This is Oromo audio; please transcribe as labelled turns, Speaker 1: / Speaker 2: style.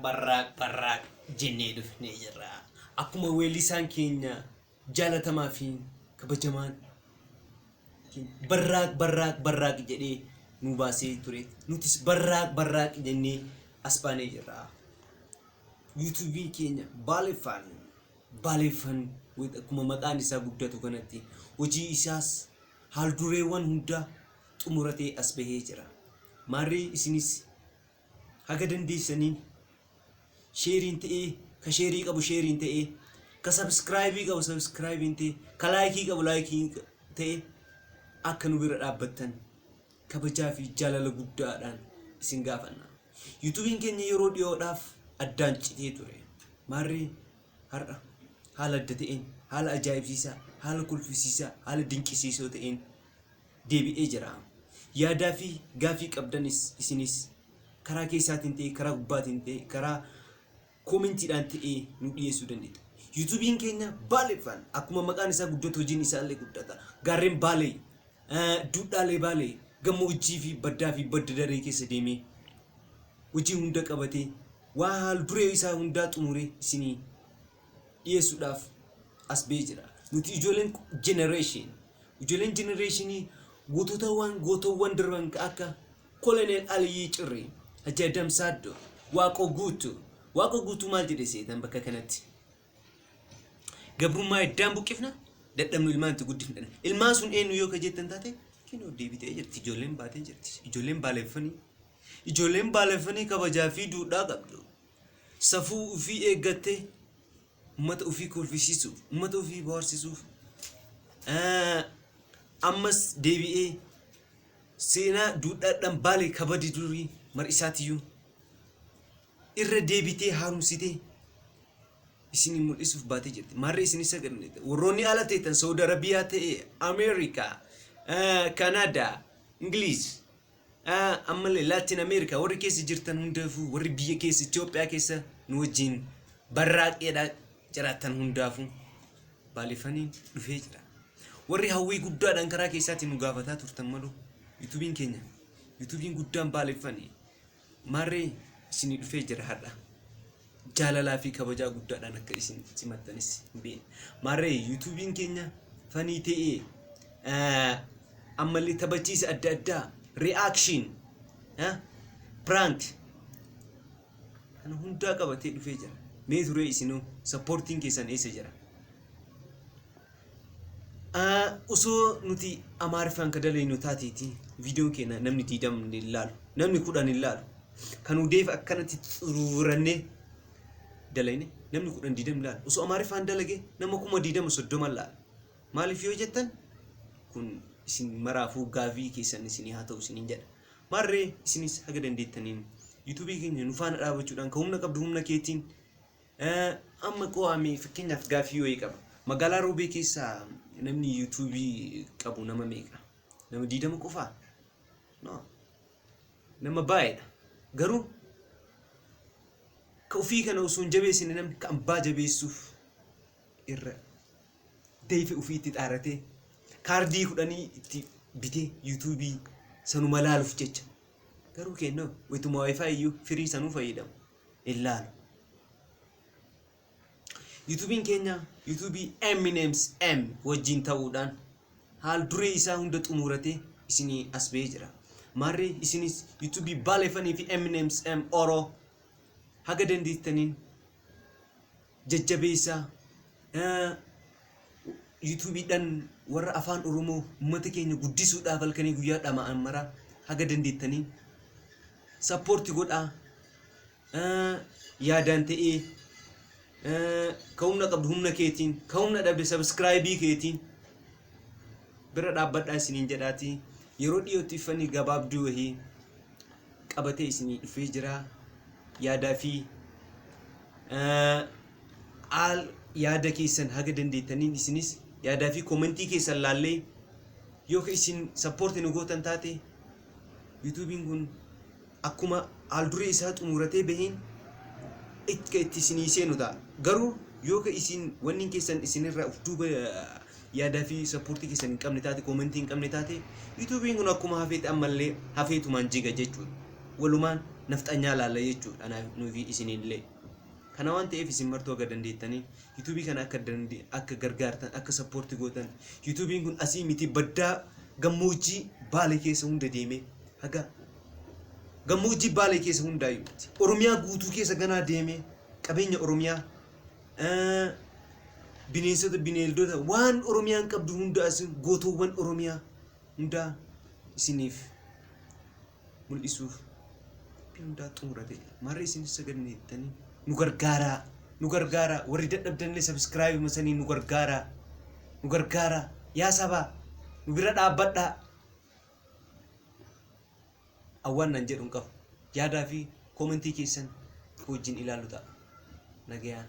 Speaker 1: barraaq jennee dhufnee jirra. Akkuma weellisaan keenya jaalatamaa fi kabajamaan barraaq jedhee nu baasee ture. Nutis barraaq jennee as baanee jirra. YouTube keenya baaleeffan akkuma maqaan isaa guddatu kanatti hojii isaas haal dureewwan hunda xumuratee as bahee jira. Maarree isinis haga dandeessaniin sheeriin ta'ee ka sheerii qabu sheeriin ta'ee ka subscribe qabu subscribe ta'ee ka like qabu like ta'ee akka nu bira dhaabbattan kabajaa fi jaalala guddaadhaan isin gaafanna. YouTubein keenya yeroo dhiyoodhaaf addaan citee ture. Maarree har'a haala adda ta'een haala ajaa'ibsiisaa haala kolfisiisaa haala dinqisiisoo ta'een deebi'ee jira. Yaadaa fi gaafii qabdanis isinis karaa keessaatiin ta'e karaa gubbaatiin ta'e karaa koomentiidhaan ta'e nu dhiyeessuu dandeenya. YouTubein keenya baaleeffan akkuma maqaan isaa guddatu hojiin isaa illee guddata. Gaarreen baalee duudhaalee baalee gammoojjii fi baddaa fi badda daree keessa deemee hojii hunda qabatee waa haal duree isaa hundaa xumuree isinii dhiyeessuudhaaf as bahee jira. Nuti ijoolleen generation gootowwan darban akka Koloneel Aliyyi Cirrii, Haji Adam Saddoo, Waaqoo guutuu maal jedhe seetan bakka kanatti. Gabrummaa iddaan buqqifna dadhabnu ilmaan itti guddifna. Ilmaan sun eenyu yoo ka jettan taate kinoo deebitee jirti. Ijoolleen baatee jirti. Ijoolleen baaleeffanii kabajaa fi duudhaa qabdu. Safuu ofii eeggattee uummata ofii kolfisiisuuf, uummata ofii bohaarsisuuf ammas deebi'ee seenaa duudhaadhaan baalee kabadi durii mar'isaatiyyuu irra deebitee haaromsitee isin mul'isuuf baatee jirti. Maarree isin isa gadnete warroonni ala ta'an Saudi Arabiyaa ta'e Ameerikaa, Kanaadaa, Ingiliz, ammallee Laatin Ameerikaa warri keessa jirtan hundaafuu warri biyya keessa Itoophiyaa keessa nu wajjin barraaqeedhaa jiraatan hundaafuu baaleeffanii dhufee jira. Warri hawwii guddaadhaan karaa keessaatiin nu gaafataa turtan malu YouTubein guddaan baaleeffanii maarree isinii dhufee jira har'a. Jaalalaa fi kabajaa guddaadhaan akka isin simattanis beekna. Maarree YouTubein keenya fanii ta'ee ammallee taphachiisa adda addaa reaction prank kana hundaa qabatee dhufee jira. Mee turee isinuu supportiin keessan eessa jira? Osoo nuti Amaariffaan ka dalaynu taateeti viidiyoon keenya namni 20 hin ilaalu, namni 10 hin ilaalu. Kan udeef akkanatti xururannee dalayne namni 10 20 ilaalu. Osoo Amaariffaan dalage nama 20 30 ilaala. Maaliif yoo jettan kun isin maraafuu gaafii keessan isinii haa ta'u isiniin jedha. Maarree isinis haga dandeettaniin YouTube keenya nu faana dhaabachuudhaan ka humna qabdu humna keetiin amma qo'amee fakkeenyaaf gaafii yoo qaba. Magaalaa Roobee keessaa namni YouTube qabu nama meeqa? Nama 20 qofaa? No. Nama baay'eedha. Garuu ka ofii kana osoo hin jabeessine namni ka ambaa jabeessuuf irra deefe ofii itti xaaratee kaardii 10 itti bitee YouTube sanuma laaluuf jecha. Garuu kennoo wayituma wifi iyyuu firii sanuu fayyadamu ilaalu. YouTubein keenya YouTube Eminem's M wajjin ta'uudhaan haal duree isaa hunda xumuratee isinii as bahee jira. Maarree isinis YouTube baaleeffanii fi Eminem's M Oro haga dandeettaniin jajjabeessaa YouTubeidhaan warra afaan Oromoo uummata keenya guddisuudhaaf halkanii guyyaa dhama'an maraa haga dandeettaniin support godhaa. Yaadaan ta'ee ka humna qabdu humna keetiin ka humna dhabde subscribe keetiin bira dhaabbadhaa isiniin jedhaati. Yeroo dhiyootti fanii gabaabduu wahii qabatee isinii dhufee jira. Yaadaa fi yaada keessan haga dandeettaniin isinis yaadaa fi koomentii keessan laallee yoo ka isin support nu gootan taate YouTubein kun akkuma haal duree isaa xumuratee baheen itti isinii seenu ta'a. Garuu yoo ka isin wanni keessan isinirraa of duuba yaadaa fi supportii keessan hin qabne taate koomentii hin qabne taate YouTubein kun akkuma hafeeti ammallee hafeetumaan jiga jechuudha. Walumaan nafxanyaa laalla jechuudha nuufi isinillee. Kana waan ta'eef isin martuu akka dandeettanii yuutuubii kana akka gargaartan akka sappoortii gootan. Yuutuubiin kun asii miti baddaa gammoojjii Baalee keessa hunda deemee haga gammoojjii Baalee keessa hundaayyuu Oromiyaa guutuu keessa ganaa deemee qabeenya Oromiyaa bineensota bineeldota waan Oromiyaan qabdu hunda asin gootoowwan Oromiyaa hunda isiniif mul'isuuf hundaa xumurate maarree isin saganneettanii nu gargaara warri dadhabdanillee subscribe masanii nu gargaara yaa sabaa nu bira dhaabbadhaa awwaan nan jedhuun qabu yaadaa fi koomentii keessan wajjin ilaalu ta'a nagayaan.